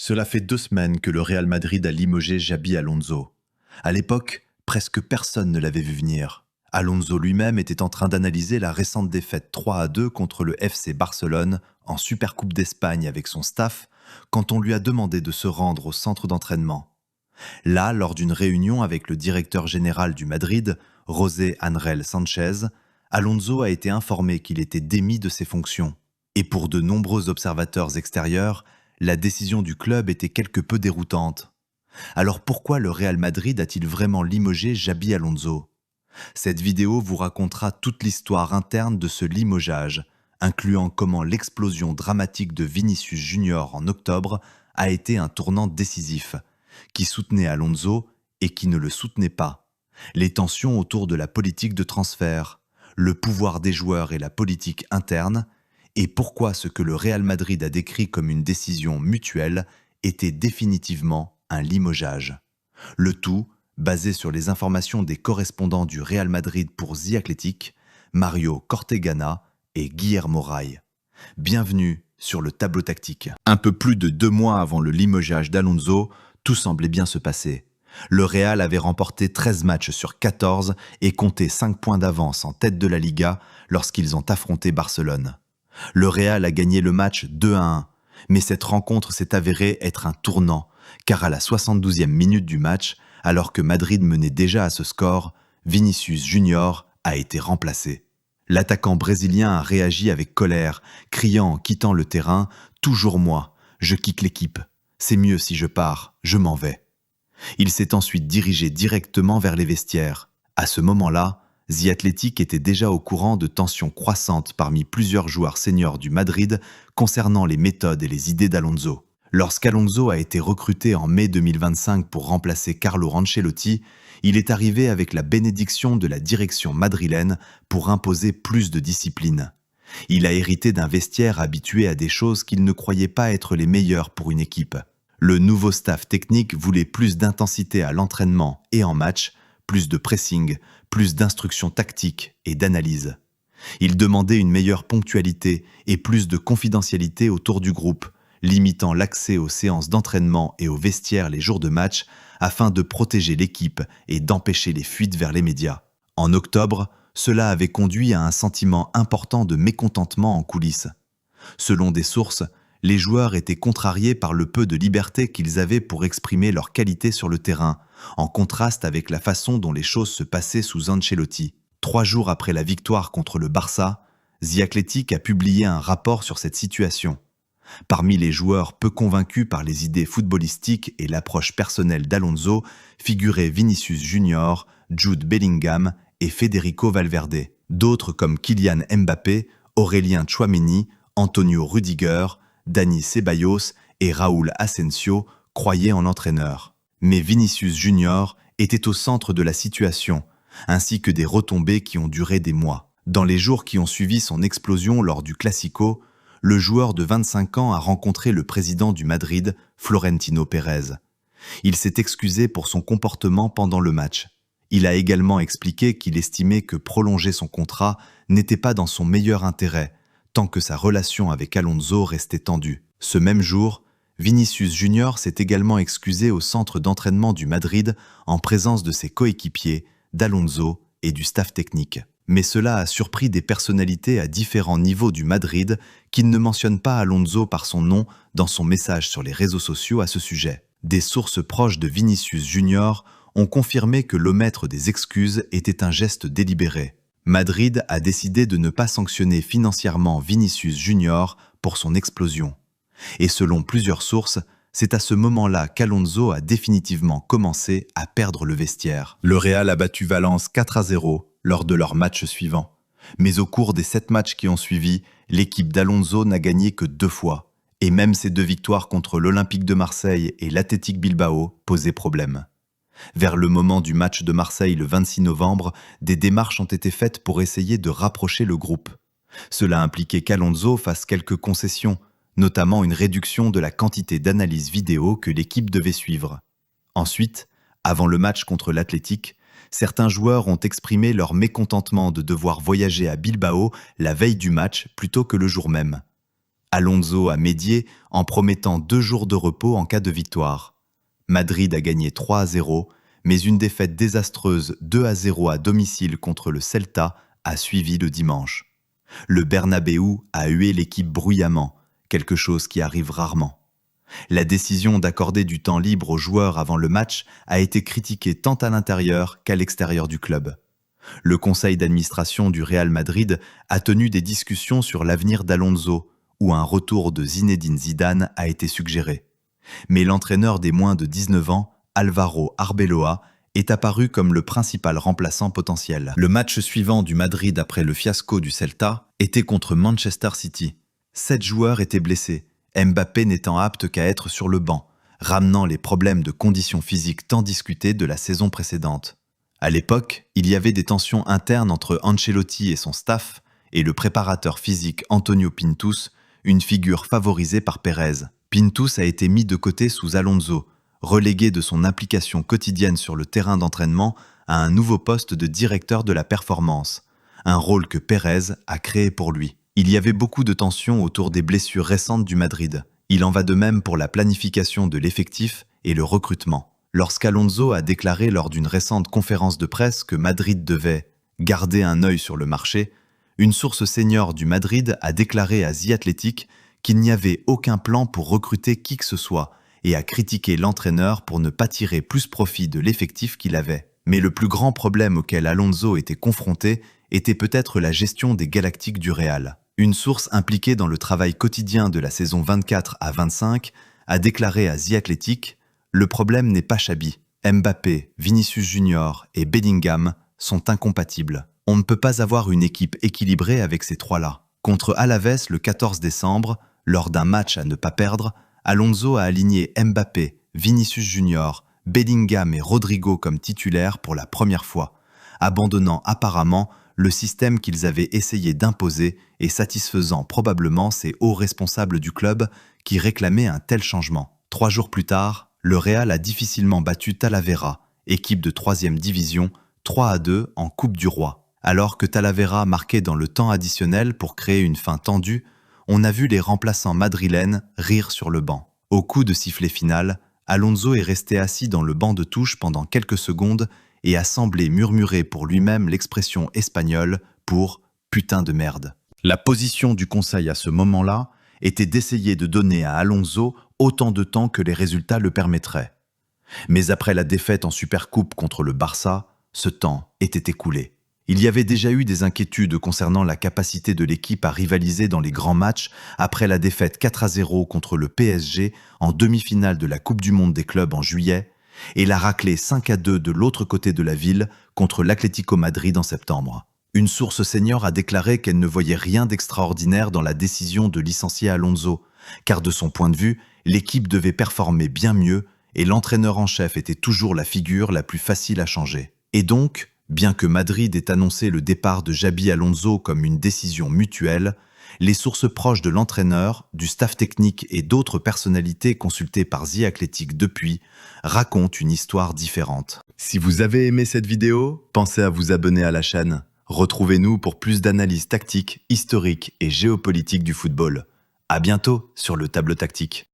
Cela fait 2 semaines que le Real Madrid a limogé Xabi Alonso. À l'époque, presque personne ne l'avait vu venir. Alonso lui-même était en train d'analyser la récente défaite 3-2 contre le FC Barcelone en Supercoupe d'Espagne avec son staff quand on lui a demandé de se rendre au centre d'entraînement. Là, lors d'une réunion avec le directeur général du Madrid, José Ángel Sánchez, Alonso a été informé qu'il était démis de ses fonctions. Et pour de nombreux observateurs extérieurs, la décision du club était quelque peu déroutante. Alors pourquoi le Real Madrid a-t-il vraiment limogé Xabi Alonso ? Cette vidéo vous racontera toute l'histoire interne de ce limogeage, incluant comment l'explosion dramatique de Vinicius Junior en octobre a été un tournant décisif, qui soutenait Alonso et qui ne le soutenait pas, les tensions autour de la politique de transfert, le pouvoir des joueurs et la politique interne, et pourquoi ce que le Real Madrid a décrit comme une décision mutuelle était définitivement un limogeage. Le tout basé sur les informations des correspondants du Real Madrid pour The Athletic, Mario Cortegana et Guillermo Ray. Bienvenue sur le tableau tactique. Un peu plus de 2 mois avant le limogeage d'Alonso, tout semblait bien se passer. Le Real avait remporté 13 matchs sur 14 et comptait 5 points d'avance en tête de la Liga lorsqu'ils ont affronté Barcelone. Le Real a gagné le match 2-1, mais cette rencontre s'est avérée être un tournant, car à la 72e minute du match, alors que Madrid menait déjà à ce score, Vinicius Junior a été remplacé. L'attaquant brésilien a réagi avec colère, criant en quittant le terrain « Toujours moi, je quitte l'équipe, c'est mieux si je pars, je m'en vais ». Il s'est ensuite dirigé directement vers les vestiaires. À ce moment-là, The Athletic était déjà au courant de tensions croissantes parmi plusieurs joueurs seniors du Madrid concernant les méthodes et les idées d'Alonso. Lorsqu'Alonso a été recruté en mai 2025 pour remplacer Carlo Ancelotti, il est arrivé avec la bénédiction de la direction madrilène pour imposer plus de discipline. Il a hérité d'un vestiaire habitué à des choses qu'il ne croyait pas être les meilleures pour une équipe. Le nouveau staff technique voulait plus d'intensité à l'entraînement et en match, plus de pressing, plus d'instructions tactiques et d'analyse. Il demandait une meilleure ponctualité et plus de confidentialité autour du groupe, limitant l'accès aux séances d'entraînement et aux vestiaires les jours de match afin de protéger l'équipe et d'empêcher les fuites vers les médias. En octobre, cela avait conduit à un sentiment important de mécontentement en coulisses. Selon des sources, les joueurs étaient contrariés par le peu de liberté qu'ils avaient pour exprimer leurs qualités sur le terrain, en contraste avec la façon dont les choses se passaient sous Ancelotti. 3 jours après la victoire contre le Barça, The Athletic a publié un rapport sur cette situation. Parmi les joueurs peu convaincus par les idées footballistiques et l'approche personnelle d'Alonso figuraient Vinicius Junior, Jude Bellingham et Federico Valverde. D'autres comme Kylian Mbappé, Aurélien Tchouaméni, Antonio Rudiger, Dani Ceballos et Raúl Asensio croyaient en l'entraîneur. Mais Vinicius Junior était au centre de la situation, ainsi que des retombées qui ont duré des mois. Dans les jours qui ont suivi son explosion lors du Classico, le joueur de 25 ans a rencontré le président du Madrid, Florentino Pérez. Il s'est excusé pour son comportement pendant le match. Il a également expliqué qu'il estimait que prolonger son contrat n'était pas dans son meilleur intérêt, tant que sa relation avec Alonso restait tendue. Ce même jour, Vinicius Junior s'est également excusé au centre d'entraînement du Madrid en présence de ses coéquipiers, d'Alonso et du staff technique. Mais cela a surpris des personnalités à différents niveaux du Madrid qui ne mentionnent pas Alonso par son nom dans son message sur les réseaux sociaux à ce sujet. Des sources proches de Vinicius Junior ont confirmé que l'omettre des excuses était un geste délibéré. Madrid a décidé de ne pas sanctionner financièrement Vinicius Junior pour son explosion. Et selon plusieurs sources, c'est à ce moment-là qu'Alonso a définitivement commencé à perdre le vestiaire. Le Real a battu Valence 4-0 lors de leur match suivant. Mais au cours des 7 matchs qui ont suivi, l'équipe d'Alonso n'a gagné que 2 fois. Et même ces 2 victoires contre l'Olympique de Marseille et l'Athletic Bilbao posaient problème. Vers le moment du match de Marseille le 26 novembre, des démarches ont été faites pour essayer de rapprocher le groupe. Cela impliquait qu'Alonso fasse quelques concessions, notamment une réduction de la quantité d'analyses vidéo que l'équipe devait suivre. Ensuite, avant le match contre l'Athletic, certains joueurs ont exprimé leur mécontentement de devoir voyager à Bilbao la veille du match plutôt que le jour même. Alonso a médié en promettant 2 jours de repos en cas de victoire. Madrid a gagné 3-0, mais une défaite désastreuse 2-0 à domicile contre le Celta a suivi le dimanche. Le Bernabéu a hué l'équipe bruyamment, quelque chose qui arrive rarement. La décision d'accorder du temps libre aux joueurs avant le match a été critiquée tant à l'intérieur qu'à l'extérieur du club. Le conseil d'administration du Real Madrid a tenu des discussions sur l'avenir d'Alonso, où un retour de Zinedine Zidane a été suggéré. Mais l'entraîneur des moins de 19 ans, Álvaro Arbeloa, est apparu comme le principal remplaçant potentiel. Le match suivant du Madrid après le fiasco du Celta était contre Manchester City. 7 joueurs étaient blessés, Mbappé n'étant apte qu'à être sur le banc, ramenant les problèmes de conditions physiques tant discutés de la saison précédente. À l'époque, il y avait des tensions internes entre Ancelotti et son staff et le préparateur physique Antonio Pintus, une figure favorisée par Pérez. Pintus a été mis de côté sous Alonso, relégué de son implication quotidienne sur le terrain d'entraînement à un nouveau poste de directeur de la performance, un rôle que Pérez a créé pour lui. Il y avait beaucoup de tensions autour des blessures récentes du Madrid. Il en va de même pour la planification de l'effectif et le recrutement. Lorsqu'Alonso a déclaré lors d'une récente conférence de presse que Madrid devait « garder un œil sur le marché », une source senior du Madrid a déclaré à The Athletic qu'il n'y avait aucun plan pour recruter qui que ce soit et a critiqué l'entraîneur pour ne pas tirer plus profit de l'effectif qu'il avait. Mais le plus grand problème auquel Alonso était confronté était peut-être la gestion des Galactiques du Real. Une source impliquée dans le travail quotidien de la saison 24 à 25 a déclaré à The Athletic « Le problème n'est pas Xabi. Mbappé, Vinicius Junior et Bellingham sont incompatibles. On ne peut pas avoir une équipe équilibrée avec ces trois-là. » Contre Alaves le 14 décembre, lors d'un match à ne pas perdre, Alonso a aligné Mbappé, Vinicius Junior, Bellingham et Rodrigo comme titulaires pour la première fois, abandonnant apparemment le système qu'ils avaient essayé d'imposer et satisfaisant probablement ces hauts responsables du club qui réclamaient un tel changement. 3 jours plus tard, le Real a difficilement battu Talavera, équipe de 3e division, 3-2 en Coupe du Roi. Alors que Talavera marquait dans le temps additionnel pour créer une fin tendue, on a vu les remplaçants madrilènes rire sur le banc. Au coup de sifflet final, Alonso est resté assis dans le banc de touche pendant quelques secondes et a semblé murmurer pour lui-même l'expression espagnole pour « putain de merde ». La position du conseil à ce moment-là était d'essayer de donner à Alonso autant de temps que les résultats le permettraient. Mais après la défaite en Supercoupe contre le Barça, ce temps était écoulé. Il y avait déjà eu des inquiétudes concernant la capacité de l'équipe à rivaliser dans les grands matchs après la défaite 4-0 contre le PSG en demi-finale de la Coupe du Monde des clubs en juillet et la raclée 5-2 de l'autre côté de la ville contre l'Atlético Madrid en septembre. Une source senior a déclaré qu'elle ne voyait rien d'extraordinaire dans la décision de licencier Alonso, car de son point de vue, l'équipe devait performer bien mieux et l'entraîneur en chef était toujours la figure la plus facile à changer. Et donc, bien que Madrid ait annoncé le départ de Xabi Alonso comme une décision mutuelle, les sources proches de l'entraîneur, du staff technique et d'autres personnalités consultées par The Athletic depuis racontent une histoire différente. Si vous avez aimé cette vidéo, pensez à vous abonner à la chaîne. Retrouvez-nous pour plus d'analyses tactiques, historiques et géopolitiques du football. À bientôt sur le Tableau Tactique.